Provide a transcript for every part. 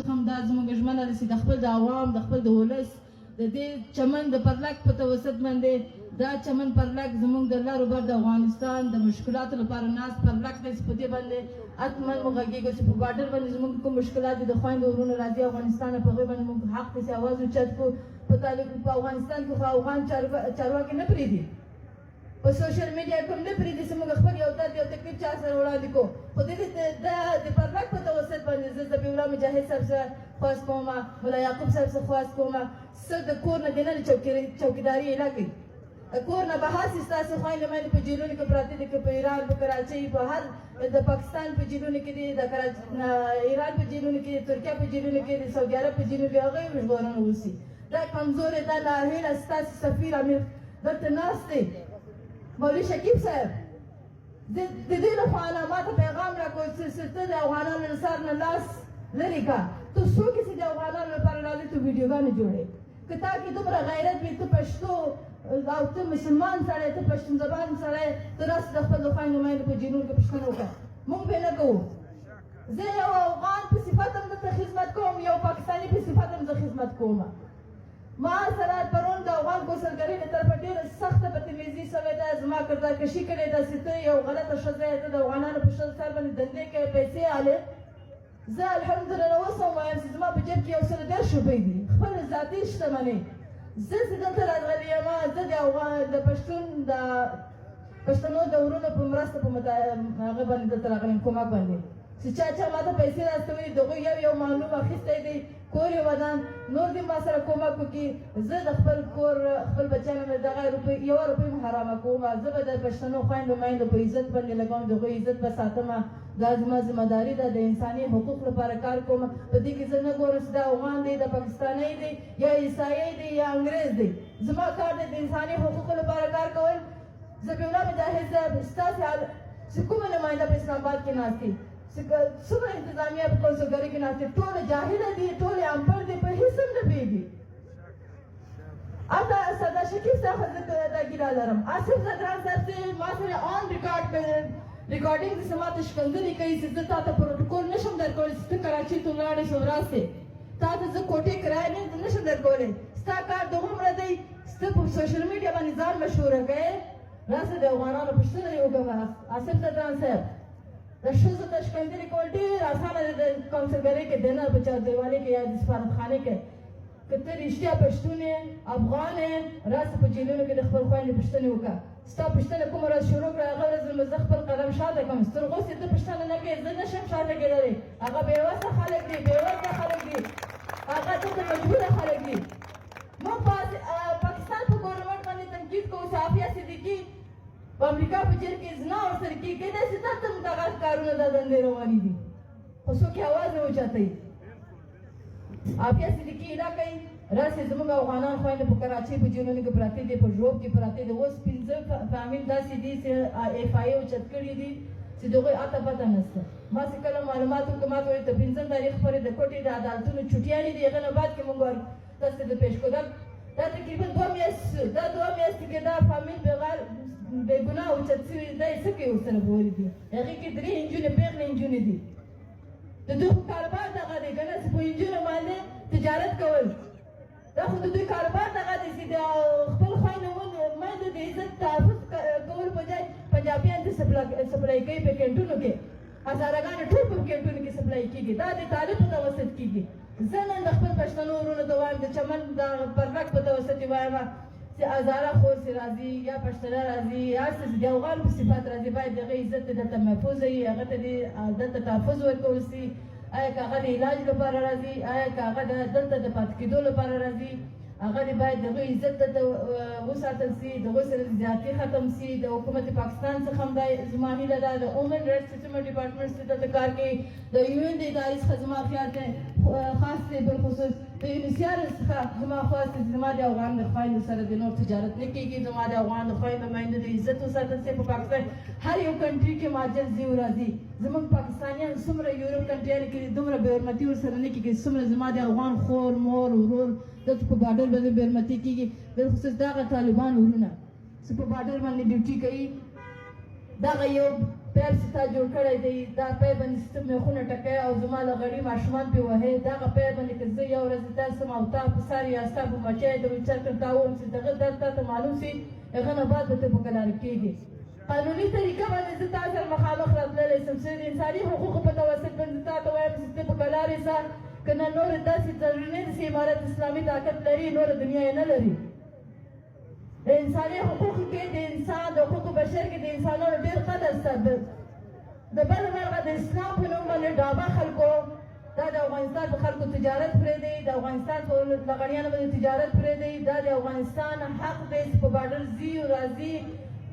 څخه هم دا زموږ ژمنه ده چې د خپل د عوام د خپل د ولس د دې چمن د پرلک په توسط باندې دا چمن پرلک زموږ د لارو بر د افغانستان د مشکلاتو لپاره ناست پرلک دی چې په دې باندې حتما موږ غږیږو چې په بارډر باندې زموږ کوم مشکلات دي د خویندو ورونو راځي افغانستان په هغوی باندې موږ حق دی چې اواز اوچت کړو په افغانستان کې خو افغان چارواکي نه پرېږدي په سوشل میډیا کې هم نه پرېږدي چې موږ خپل یو درد یو تکلیف چا سره وړاندې کړو خو د پرلک په توسط باندې زه ذبیح الله مجاهد صاحب څخه خواست کوم ملا یعقوب صاحب څخه خواست کوم څه د کور نه دننه چوکیداري یې نه کوي کور نه بهاسې ستاسو خویندې میندې په جیلونو کې پراته دي که په ایران په کراچۍ په هر د پاکستان په جیلونو کې دي د ایران په جیلونو کې ترکیه په جیلونو کې د سعودي عرب په جیلونو کې هغوی ژغورنه وشي دا کمزورې دا ناهیله ستاسو سفیر امیر دلته ناست دی مولوي شکیب صاحب د دې لخوا نه ما ته پیغام راکړو چې ته د افغانانو له سر نه لاس لرې کړه ته څوک یې چې د افغانانو لپاره راځې ته ویډیوګانې جوړې که تا کې دومره غیرت وي ته پښتو او ته مسلمان سړی ته پښتون زبان سړی ته راسې د خپل خویندو میندو په جنون کې پوښتنه وکړه موږ به نه کوو زه یو افغان په صفت هم درته خدمت کوم یو پاکستاني په صفت هم زه خدمت کوم ما سره پرون د افغان ګوسلګرۍ له طرفه ډېره سخته بدتمیزي شوې ده زما کردارکشي کړې ده چې ته یو غلطه ښځه یې ته د افغانانو په ښځو سر باندې دندې کوې پیسې حالې زه الحمدلله اوس هم وایم چې زما په جیب کې 110 روپۍ دي خپل ذاتي شتمنۍ زه چې دلته راغلی یم زه د پښتنو د ورونو په مرسته په هغه باندې دلته راغلی یم کومک باندې چې چا ما ته پیسې راستوي د هغوی یو معلوم اخیستی دی کور یې ودان نور دې ما سره کومک وکړي زه د خپل کور خپل بچیانو نه دغه یوه روپۍ هم حرامه کوم زه به د پښتنو خویندو میندو په عزت باندې لګوم د هغوی عزت به ساتمه دا زما ذمهداري ده د انساني حقوق لپاره کار کوم په دې کې زه نه ګورم چې دا افغان دی د پاکستانی دی یا عیسایی دی یا انګریز دی زما کار دی د انساني حقوقو لپاره کار کول ذبیح الله مجاهد صاحب ستاسې چې کومه نماینده په اسلام آباد کې ناست دي څومره انتظامیه په کونسلګرۍ کې ناست دي ټوله جاهله دي ټولې امپړ دي په هېڅ هم نه پوهېږي هلته سردار شکیب صاحب زه دا ګیله لرم آصف زدران صاحب چې ما سره آن ریکارډینګ چې ما ته ښکنځلې کوي چې زه تا ته پروټوکول نشم درکولی چې ته کراچۍ ته ولاړې شې وراسې تا ته زه کوټې کرایه نشم درکولی ستا کار دومره دی ته په سوشل میډیا باندې ځان مشهوره کوې راسه د افغانانو پوښتنه دې وکړه آصف زدران صاحب د ښځو ته ښکنځلې کول ډېر اسانه دی د کونسلګرۍ کې دننه په چاردیوالۍ کې یا د سفارتخانې کې که ته رښتیا پښتون یې افغان یې راسه په جیلونو کې د خپل خویندې پوښتنې وکړه ستا پوښتنه کومه ورځ شروع کړه هغه ورځ به زه خپل قدم شاته کړم تر اوس یې ته پوښتنه نه کوې زه نشم شاته کېدلی هغه بېوسه خلک دي بېوزله خلک دي هغه دلته مجبوره خلک دي موږ پاکستان په ګورنمنټ باندې تنقید کوو چې عافیه صدیقي په امریکا په جیل کې زنا ورسره کېږي کېدای شي دلته هم دغه کارونه دا دندې روانې دي خو څوک یې اواز نه اوچتوي عافیه صدیقي اعلان کوي راسې زموږ افغانان خویندې په کراچۍ په جیلونو کې پراته دي په ژوب کې پراته دي اوس 15 فامیل داسې دي چې اف آی اوچت کړي دي چې د هغوی اته پته نشته ما چې کله معلومات وکړه ما ته ویل د 15 تاریخ پورې د کوټې د عدالتونو چوټیانې دي هغه نه بعد کې موږ تاسو د پیش کړو دا تقریبا 2 میاشتې کې دا فامیل بېګناه اوچت شوي دا یې څه کوي ورسره بولي دي هغې کې 3 نجونې پېغلې نجونې دي د دوی خو کاروبار دغه دی که نه چې په نجونو باندې تجارت کول دا خو د دوی کاروبار دغه دی چې د خپل خویندو میندو د عزت تحفظ کولو په ځای پنجابیان دې سپلای کوي په کینټونو کې هزارهګانې ټول په کینټونو کې سپلای کېږي دا د طالب په توسط کېږي زه نن د خپل پښتنو ورونو ته وایم د چمن د پرلک په توسط یې وایم چې هزاره خور چې راځي یا پښتنه راځي یا څه د افغان په صفت راځي باید د هغې عزت دلته محفوظ وي هغه ته دلته تحفظ ورکول شي آیا که هغه د علاج لپاره راځي آیا که هغه دلته د پاتې کېدو لپاره راځي هغه باید د هغوی عزت دلته وساتل شي د هغوی سره زیاتي ختم شي د حکومت پاکستان څخه هم دا زما هیله ده د هومن رایټس سیسټم ډپارټمنټ چې دلته کار کوي د یو این د ادارې څخه زما خیال دی خاص دی بالخصوص د یونیسیار څخه زما خواست دی زما د افغان د خویندو سره د نور تجارت نه کېږي زما د افغان د خویندو میندو د عزت وساتل شي په پاکستان هر یو کنټري کې مهاجر ځي او راځي زموږ پاکستانیان څومره یورپ کنټریانو کې دومره بې حرمتي ورسره نه کېږي څومره زما د افغان خور مور ورور دلته په بارډر باندې بې حرمتي کېږي بالخصوص دغه طالبان ورونه چې په بارډر باندې ډیوټي کوي دغه یو پیپ چې تا جوړ کړی دی دا پیپ باندې سیستم میخونه ټکوي او زما له غړي ماشومان پرې وهي دغه پیپ باندې که زه یو ورځ درس یم او تا په سر یا ستا په بچی د ویلچر کې تا ووایم چې دغه درد تا ته معلوم سي هغه نه بعد به ته په کلاره کېږي قانوني طریقه باندې زه تا سره مخامخ راتللی سم چې د انساني حقوقو په توسط باندې تا ته وایم چې ته په کلارې سه که نه نور داسې ضروري ده چې امارت اسلامي طاقت لري نور دنیا یې نه لري د انساني حقوقو کې د انسان د حقوقو بشر کې د انسانانو ډېر قدر شته د بل مرغه د اسلام په نوم باندې ډابه خلکو دا د افغانستان په خلکو تجارت پرېږدي د افغانستان په لغړیانو باندې تجارت پرېږدي دا د افغانستان حق دی چې په بارډر ځي او راځي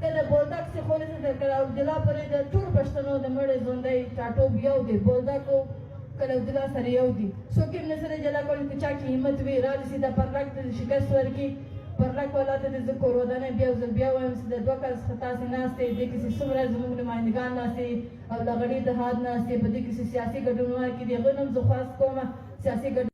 که د بولدک څخه ونیسه تر کلاودلا پورې د ټول پښتنو د مړی ژوندی ټاټوب یو دی بولدک او کلاودلا سره یو دي څوک یې نه سره جلا کوي که چا کې همت وي رانیسي دا پرلک ته شکست ورکړي پرلک والا ته د زه کور ودانۍ بیا یو ځل بیا وایم چې د 2 کال څخه تاسې ناست دی دې کې چې څومره زموږ نمایندګان ناست دي او لغړي اتحاد ناست دی په دې کې چې سیاسي ګډونوال کې دي هغه نه هم زه خواست کوم سیاسي